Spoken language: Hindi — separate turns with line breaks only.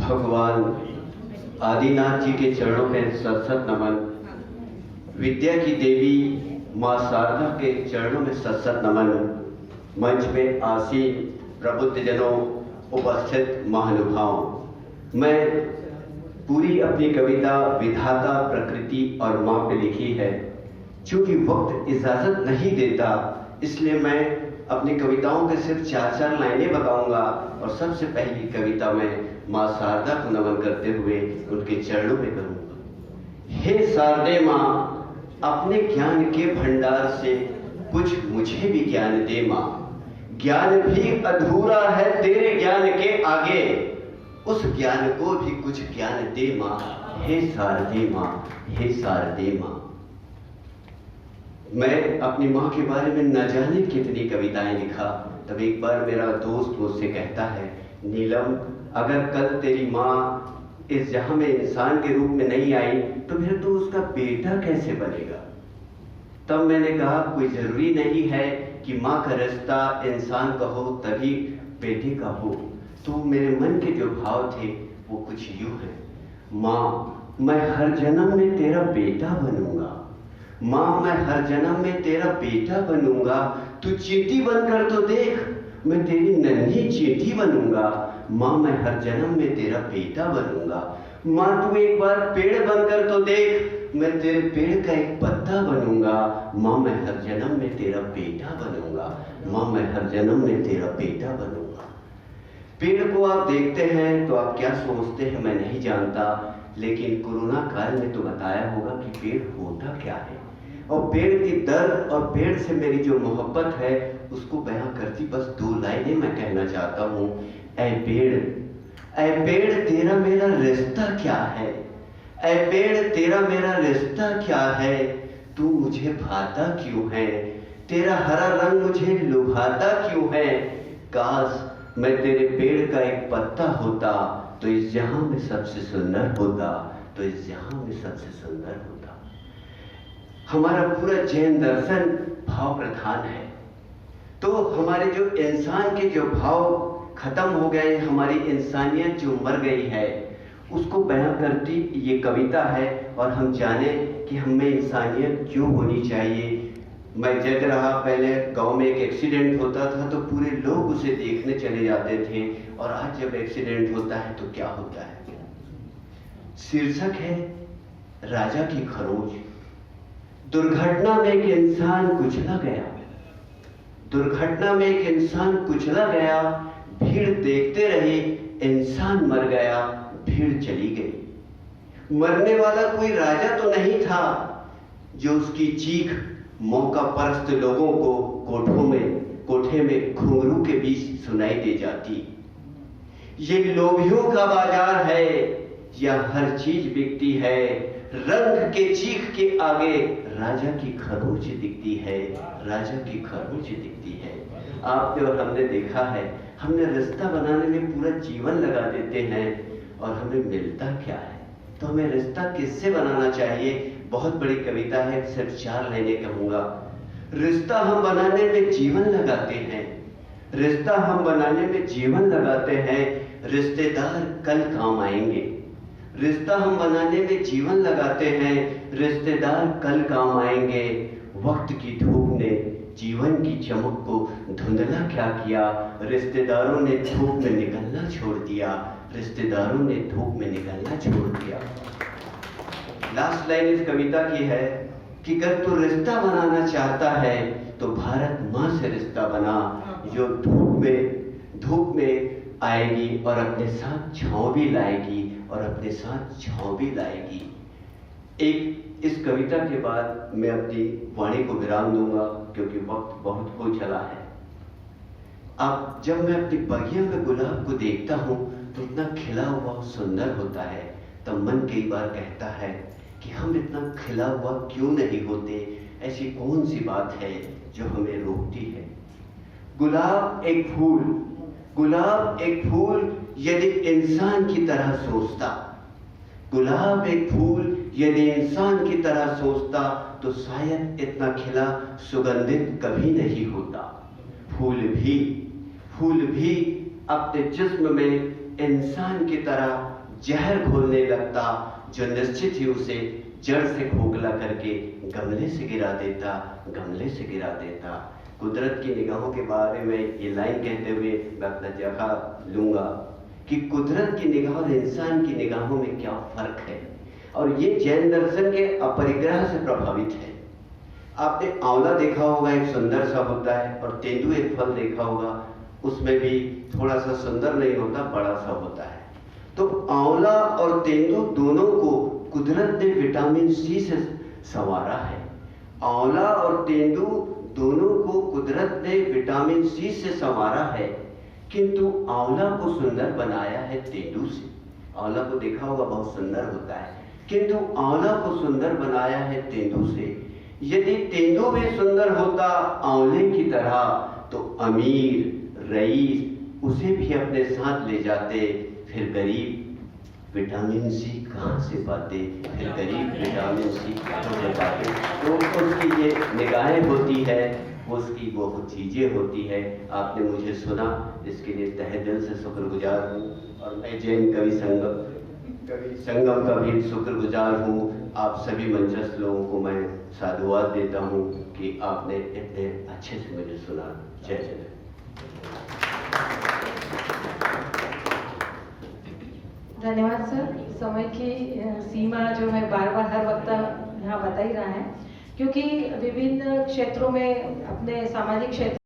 भगवान आदिनाथ जी के चरणों में सत नमन। विद्या की देवी माँ शारदा के चरणों में सत नमन। मंच में आसीन प्रबुद्धजनों, उपस्थित महानुभाव, मैं पूरी अपनी कविता विधाता, प्रकृति और माँ पे लिखी है। चूंकि वक्त इजाजत नहीं देता, इसलिए मैं अपनी कविताओं के सिर्फ 4 लाइनें बताऊंगा और सबसे पहली कविता मैं माँ शारदा को नमन करते हुए उनके चरणों में करूंगा। हे शारदे माँ, अपने ज्ञान के भंडार से कुछ मुझे भी ज्ञान दे माँ। ज्ञान भी अधूरा है तेरे ज्ञान के आगे, उस ज्ञान को भी कुछ ज्ञान दे माँ। हे शारदे माँ, हे शारदे माँ। मैं अपनी माँ के बारे में न जाने कितनी कविताएं लिखा। तब एक बार मेरा दोस्त मुझसे कहता है, नीलम, अगर कल तेरी माँ इस जहां में इंसान के रूप में नहीं आई तो फिर तू उसका बेटा कैसे बनेगा। तब मैंने कहा, कोई जरूरी नहीं है कि माँ का रिश्ता इंसान का हो तभी बेटे का हो। तो मेरे मन के जो भाव थे वो कुछ यूं है। माँ, मैं हर जन्म में तेरा बेटा बनूंगा। माँ, मैं हर जन्म में तेरा बेटा बनूंगा। तू चींटी बनकर तो देख, मैं तेरी नन्ही चींटी बनूंगा। माँ, मैं हर जन्म में तेरा बेटा बनूंगा। माँ, तू एक बार पेड़ बनकर तो देख, मैं तेरे पेड़ का एक पत्ता बनूंगा। माँ, मैं हर जन्म में तेरा बेटा बनूंगा। माँ, मैं हर जन्म में तेरा बेटा बनूंगा। पेड़ को आप देखते हैं तो आप क्या सोचते हैं मैं नहीं जानता, लेकिन कोरोना काल में तो बताया होगा कि पेड़ होता क्या है और पेड़ की दर्द और पेड़ से मेरी जो मोहब्बत है उसको बयां करती बस 2 लाइनें मैं कहना चाहता हूँ। ऐ पेड़ तेरा मेरा रिश्ता क्या है। ऐ पेड़ तेरा मेरा रिश्ता क्या है। तू मुझे भाता क्यों है, तेरा हरा रंग मुझे लुभाता क्यों है। काश मैं तेरे पेड़ का एक पत्ता होता तो इस जहां में सबसे सुंदर होता, तो इस जहां में सबसे सुंदर होता। हमारा पूरा जैन दर्शन भाव प्रधान है, तो हमारे जो इंसान के जो भाव खत्म हो गए, हमारी इंसानियत जो मर गई है, उसको बयां करती ये कविता है। और हम जाने कि हमें इंसानियत क्यों होनी चाहिए। मैं जग रहा, पहले गांव में एक एक्सीडेंट होता था तो पूरे लोग उसे देखने चले जाते थे, और आज जब एक्सीडेंट होता है तो क्या होता है। शीर्षक है राजा की खरोच। दुर्घटना में एक इंसान कुचला गया। दुर्घटना में एक इंसान कुचला गया। भीड़ देखते रही, इंसान मर गया, भीड़ चली गई। मरने वाला कोई राजा तो नहीं था जो उसकी चीख मौका परस्त लोगों को कोठे में घुंघरू के बीच सुनाई दे जाती। ये लोभियों का बाजार है, या हर चीज बिकती है। रंग के चीख के आगे राजा की खरोच दिखती है, राजा की खरोच दिखती है। आपने और हमने देखा है, हमने रिश्ता बनाने में पूरा जीवन लगा देते हैं और हमें मिलता क्या है। तो हमें रिश्ता किससे बनाना चाहिए। बहुत बड़ी कविता है, सिर्फ 4 लाइनें कहूंगा। रिश्ता हम बनाने में जीवन लगाते हैं, रिश्ता हम बनाने में जीवन लगाते हैं। रिश्तेदार कल काम आएंगे। रिश्ता हम बनाने में जीवन लगाते हैं, रिश्तेदार कल काम आएंगे। वक्त की धूप ने जीवन की चमक को धुंधला क्या किया। रिश्तेदारों ने धूप में निकलना छोड़ दिया, रिश्तेदारों ने धूप में निकलना छोड़ दिया। लास्ट लाइन इस कविता की है कि अगर तू रिश्ता बनाना चाहता है तो भारत माँ से रिश्ता बना, जो धूप में आएगी और अपने साथ छांव भी लाएगी, और अपने साथ छांव भी लाएगी। एक इस कविता के बाद मैं अपनी वाणी को विराम दूंगा क्योंकि वक्त बहुत हो चला है। अब जब मैं अपनी बगिया में गुलाब को देखता हूँ तो इतना खिला हुआ सुंदर होता है, तब मन कई बार कहता है कि हम इतना खिला हुआ क्यों नहीं होते। ऐसी कौन सी बात है जो हमें रोकती है। गुलाब एक फूल यदि इंसान की तरह सोचता, गुलाब एक फूल यदि इंसान की तरह सोचता तो शायद इतना खिला सुगंधित कभी नहीं होता। फूल भी अपने जिस्म में इंसान की तरह जहर घोलने लगता, जो निश्चित ही उसे जड़ से खोखला करके गमले से गिरा देता, गमले से गिरा देता। कुदरत की निगाहों के बारे में ये लाइन कहते हुए मैं अपना जगह लूंगा कि कुदरत की निगाह और इंसान की निगाहों में क्या फर्क है, और ये जैन दर्शन के अपरिग्रह से प्रभावित है। आपने आंवला देखा होगा, एक सुंदर सा होता है, और तेंदू एक फल देखा होगा, उसमें भी थोड़ा सा सुंदर नहीं होता, बड़ा सा होता है। तो आंवला और तेंदू दोनों को कुदरत ने विटामिन सी से संवारा है। आंवला और तेंदू दोनों को कुदरत ने विटामिन सी से संवारा है, किंतु आंवला को सुंदर बनाया है तेंदू से। आंवला को देखा होगा, बहुत सुंदर होता है, किंतु आंवला को सुंदर बनाया है तेंदू से। यदि तेंदू भी सुंदर होता आंवले की तरह, तो अमीर रईस उसे भी अपने साथ ले जाते, फिर गरीब विटामिन सी कहाँ से पाते, फिर गरीब विटामिन सी कहाँ से पाते। तो उसकी ये निगाहें होती है, उसकी वो चीज़ें होती है। आपने मुझे सुना, इसके लिए तहे दिल से शुक्रगुजार हूँ, और मैं जैन कवि संगम का भी शुक्रगुजार हूँ। आप सभी मंचस्थ लोगों को मैं साधुवाद देता हूँ कि आपने इतने अच्छे से मुझे सुना। जय जय।
धन्यवाद सर। समय की सीमा जो है बार बार हर वक्त यहाँ बता ही रहा है, क्योंकि विभिन्न क्षेत्रों में अपने सामाजिक क्षेत्र